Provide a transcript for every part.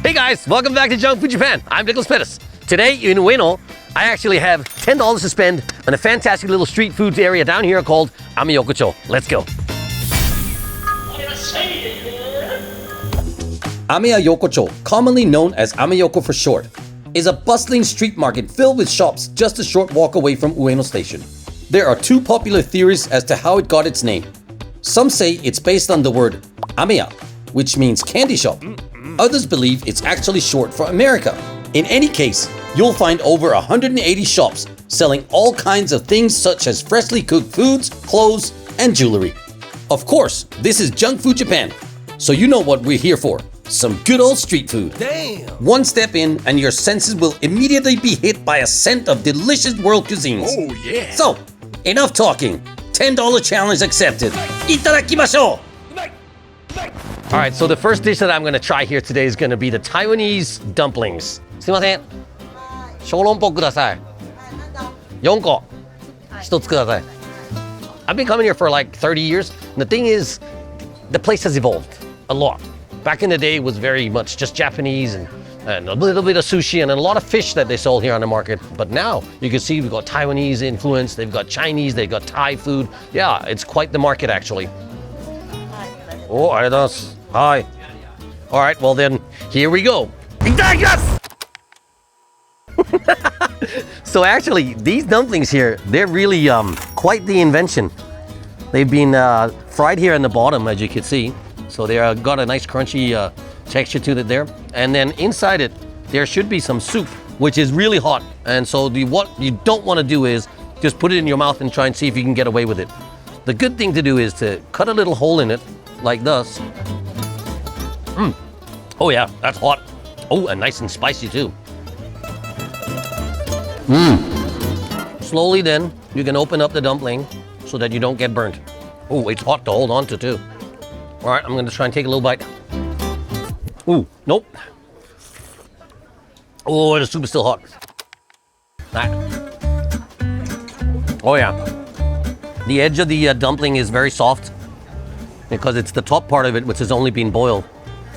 Hey guys, welcome back to Junk Food Japan. I'm Nicholas Pettas. Today in Ueno, I actually have $10 to spend on a fantastic little street foods area down here called Ameya-Yokocho. Let's go. Ameya-Yokocho, commonly known as Ameyoko for short, is a bustling street market filled with shops just a short walk away from Ueno Station. There are two popular theories as to how it got its name. Some say it's based on the word Ameya, which means candy shop. Others believe it's actually short for America. In any case, you'll find over 180 shops selling all kinds of things such as freshly cooked foods, clothes, and jewelry. Of course, this is Junk Food Japan, so you know what we're here for. Some good old street food. Damn! One step in and your senses will immediately be hit by a scent of delicious world cuisines. Oh yeah! So, enough talking. $10 challenge accepted. Itarakimashou! Alright, so the first dish that I'm gonna try here today is gonna be the Taiwanese dumplings. すいません。小籠包ください。4個。1つください。I've been coming here for like 30 years. And the thing is, the place has evolved a lot. Back in the day, it was very much just Japanese and a little bit of sushi and a lot of fish that they sold here on the market. But now, you can see we've got Taiwanese influence, they've got Chinese, they've got Thai food. Yeah, it's quite the market actually. Oh, arigatou. Hi. All right, well then, here we go. So actually, these dumplings here, they're really quite the invention. They've been fried here in the bottom, as you can see. So they got a nice crunchy texture to it there. And then inside it, there should be some soup, which is really hot. And so what you don't want to do is just put it in your mouth and try and see if you can get away with it. The good thing to do is to cut a little hole in it, like this. Oh yeah, that's hot. Oh, and nice and spicy too. Slowly then, you can open up the dumpling so that you don't get burnt. Oh, it's hot to hold on to too. All right, I'm gonna try and take a little bite. Ooh, nope. Oh, the soup is still hot. Oh yeah. The edge of the dumpling is very soft because it's the top part of it which has only been boiled.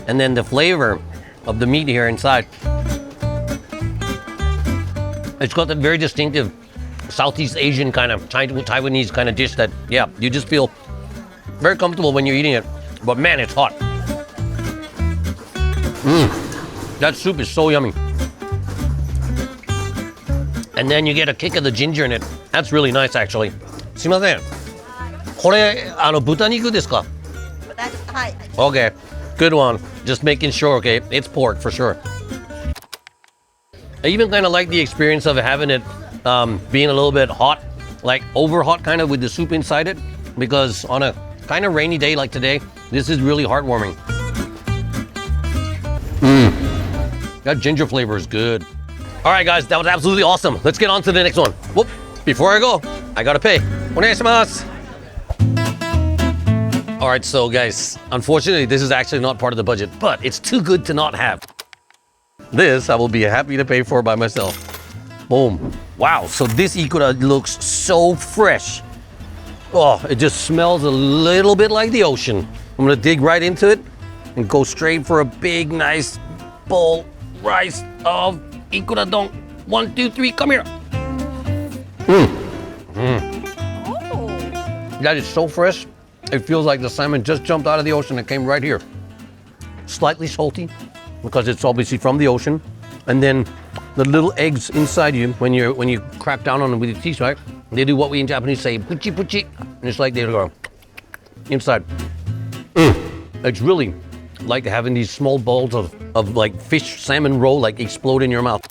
And then the flavor of the meat here inside. It's got that very distinctive Southeast Asian kind of Taiwanese kind of dish that, yeah, you just feel very comfortable when you're eating it. But man, it's hot. That soup is so yummy. And then you get a kick of the ginger in it. That's really nice, actually. すいません。これ、豚肉ですか? Okay, good one. Just making sure, okay? It's pork for sure. I even kind of like the experience of having it being a little bit hot, like over hot kind of with the soup inside it, because on a kind of rainy day like today, this is really heartwarming. That ginger flavor is good. All right, guys, that was absolutely awesome. Let's get on to the next one. Whoop, before I go, I gotta pay. Onegaishimasu. All right, so guys, unfortunately, this is actually not part of the budget, but it's too good to not have. This I will be happy to pay for by myself. Boom. Wow, so this Ikura looks so fresh. Oh, it just smells a little bit like the ocean. I'm gonna dig right into it and go straight for a big, nice bowl rice of Ikura Don. 1, 2, 3, come here. That is so fresh. It feels like the salmon just jumped out of the ocean and came right here. Slightly salty because it's obviously from the ocean. And then the little eggs inside you, when you crack down on them with your teeth, right? They do what we in Japanese say, puchi puchi. And it's like they go inside. It's really like having these small balls of like fish salmon roll like explode in your mouth.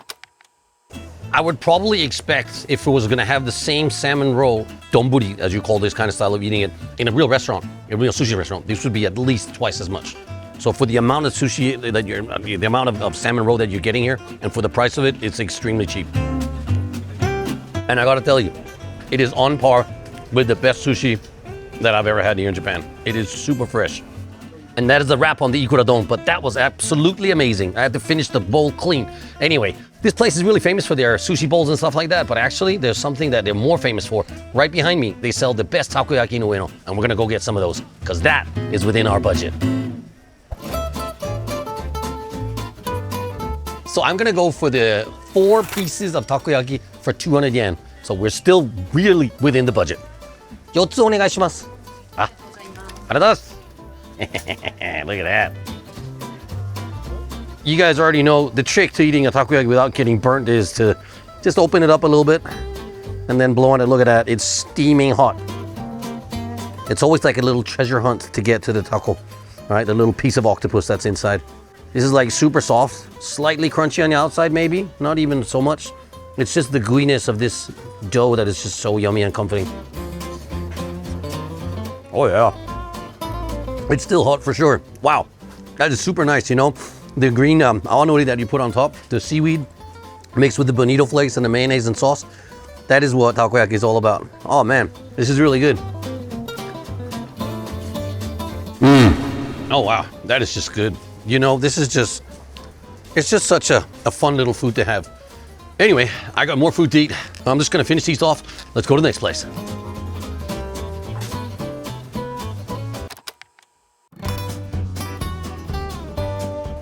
I would probably expect if it was gonna have the same salmon roll, donburi, as you call this kind of style of eating it, in a real restaurant, a real sushi restaurant, this would be at least twice as much. So for the amount of sushi that the amount of salmon roll that you're getting here, and for the price of it, it's extremely cheap. And I gotta tell you, it is on par with the best sushi that I've ever had here in Japan. It is super fresh. And that is a wrap on the Ikura Don, but that was absolutely amazing. I had to finish the bowl clean. Anyway, this place is really famous for their sushi bowls and stuff like that, but actually there's something that they're more famous for. Right behind me, they sell the best takoyaki in Ueno, and we're gonna go get some of those, because that is within our budget. So I'm gonna go for the 4 pieces of takoyaki for 200 yen. So we're still really within the budget. 4つお願いします。あ、ありがとうございます。Look at that. You guys already know the trick to eating a takoyaki without getting burnt is to just open it up a little bit and then blow on it. Look at that, it's steaming hot. It's always like a little treasure hunt to get to the taco, right? The little piece of octopus that's inside. This is like super soft, slightly crunchy on the outside maybe, not even so much. It's just the gooiness of this dough that is just so yummy and comforting. Oh yeah. It's still hot for sure. Wow, that is super nice, you know? The green aonori that you put on top, the seaweed mixed with the bonito flakes and the mayonnaise and sauce. That is what takoyaki is all about. Oh man, this is really good. Oh wow, that is just good. You know, this is just, it's just such a fun little food to have. Anyway, I got more food to eat. I'm just gonna finish these off. Let's go to the next place.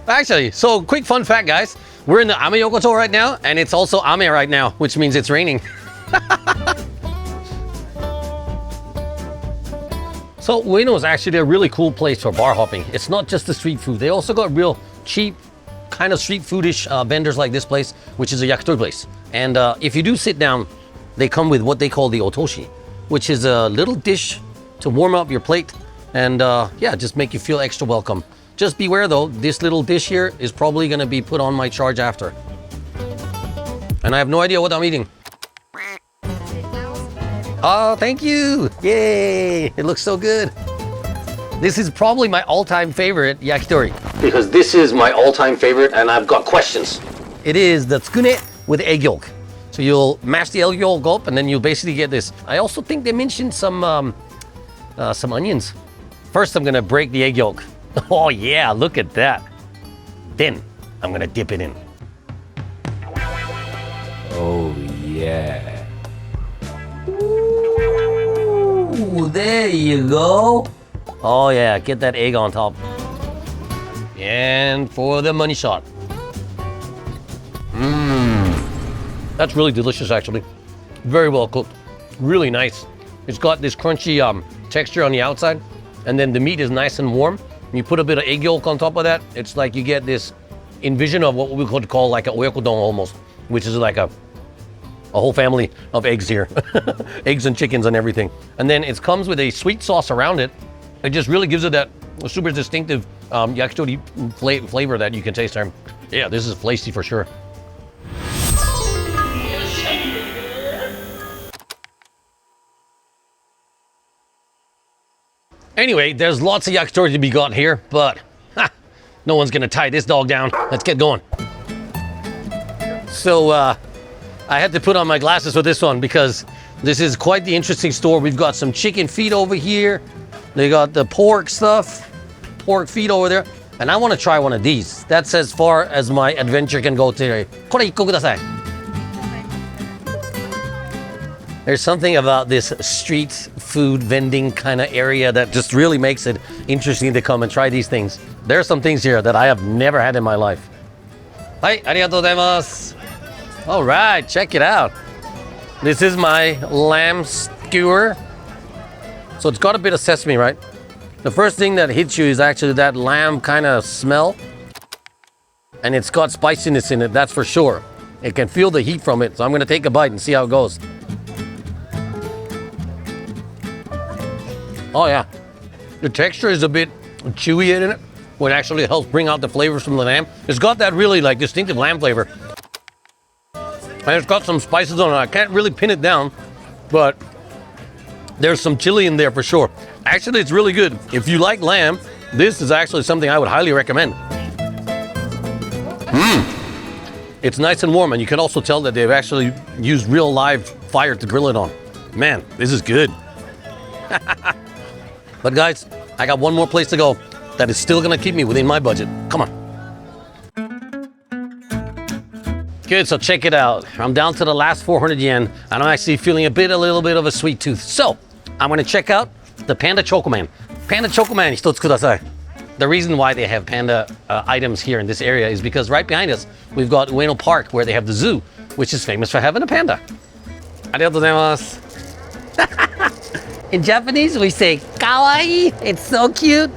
Actually, so quick fun fact, guys. We're in the Ameya-Yokocho right now, and it's also Ame right now, which means it's raining. So Ueno is actually a really cool place for bar hopping. It's not just the street food. They also got real cheap, kind of street foodish vendors like this place, which is a yakitori place. And if you do sit down, they come with what they call the otoshi, which is a little dish to warm up your plate and yeah, just make you feel extra welcome. Just beware though, this little dish here is probably gonna be put on my charge after. And I have no idea what I'm eating. Oh, thank you. Yay, it looks so good. This is probably my all-time favorite yakitori. Because this is my all-time favorite and I've got questions. It is the tsukune with egg yolk. So you'll mash the egg yolk up and then you'll basically get this. I also think they mentioned some onions. First, I'm gonna break the egg yolk. Oh yeah, look at that. Then I'm gonna dip it in. Oh yeah. Ooh, there you go. Oh yeah, get that egg on top. And for the money shot. That's really delicious actually. Very well cooked, really nice. It's got this crunchy texture on the outside, and then the meat is nice and warm. You put a bit of egg yolk on top of that, it's like you get this envision of what we could call like a Oyoko Don almost, which is like a whole family of eggs here. Eggs and chickens and everything. And then it comes with a sweet sauce around it. It just really gives it that super distinctive yakitori flavor that you can taste there. Yeah, this is flaky for sure. Anyway, there's lots of yakitori to be got here, but no one's gonna tie this dog down. Let's get going. So I had to put on my glasses for this one because this is quite the interesting store. We've got some chicken feet over here. They got the pork stuff, pork feet over there. And I wanna try one of these. That's as far as my adventure can go today. これ1個ください. There's something about this street food vending kind of area that just really makes it interesting to come and try these things. There are some things here that I have never had in my life. Hi, arigatou gozaimasu. All right, check it out. This is my lamb skewer. So it's got a bit of sesame, right? The first thing that hits you is actually that lamb kind of smell. And it's got spiciness in it, that's for sure. It can feel the heat from it, so I'm gonna take a bite and see how it goes. Oh yeah, the texture is a bit chewy in it, which actually helps bring out the flavors from the lamb. It's got that really like distinctive lamb flavor. And it's got some spices on it. I can't really pin it down, but there's some chili in there for sure. Actually, it's really good. If you like lamb, this is actually something I would highly recommend. It's nice and warm, and you can also tell that they've actually used real live fire to grill it on. Man, this is good. But guys, I got one more place to go that is still gonna keep me within my budget. Come on. Good, so check it out. I'm down to the last 400 yen, and I'm actually feeling a little bit of a sweet tooth. So, I'm gonna check out the Panda Chocoman. Panda Chocoman, 一つください. the reason why they have panda items here in this area is because right behind us, we've got Ueno Park where they have the zoo, which is famous for having a panda. Arigatou gozaimasu. In Japanese, we say kawaii. It's so cute.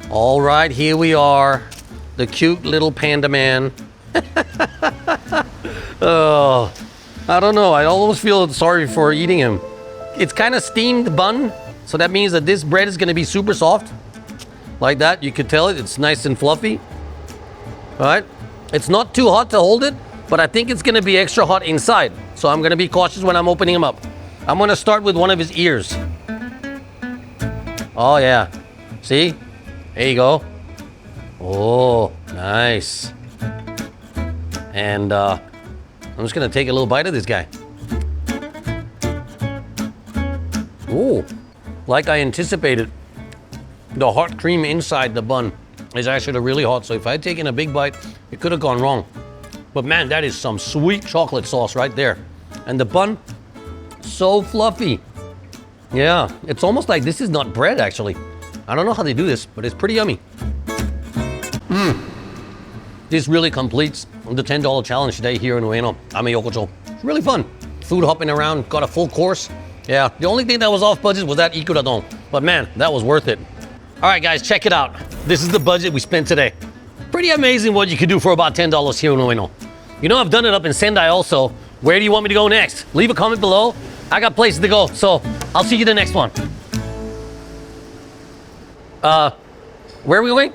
All right, here we are. The cute little panda man. Oh, I don't know. I almost feel sorry for eating him. It's kind of steamed bun, so that means that this bread is going to be super soft. Like that, you can tell it. It's nice and fluffy. All right. It's not too hot to hold it, but I think it's going to be extra hot inside. So I'm going to be cautious when I'm opening him up. I'm going to start with one of his ears. Oh, yeah. See? There you go. Oh, nice. And I'm just going to take a little bite of this guy. Oh, like I anticipated, the hot cream inside the bun is actually really hot. So if I had taken a big bite, it could have gone wrong. But man, that is some sweet chocolate sauce right there. And the bun, so fluffy. Yeah, it's almost like this is not bread actually. I don't know how they do this, but it's pretty yummy. This really completes the $10 challenge today here in Ueno, Ameya-Yokocho. It's really fun. Food hopping around, got a full course. Yeah, the only thing that was off budget was that Ikura Don. But man, that was worth it. All right, guys, check it out. This is the budget we spent today. Pretty amazing what you can do for about $10 here in Ueno. You know, I've done it up in Sendai also. Where do you want me to go next? Leave a comment below. I got places to go, so I'll see you the next one. Where are we going?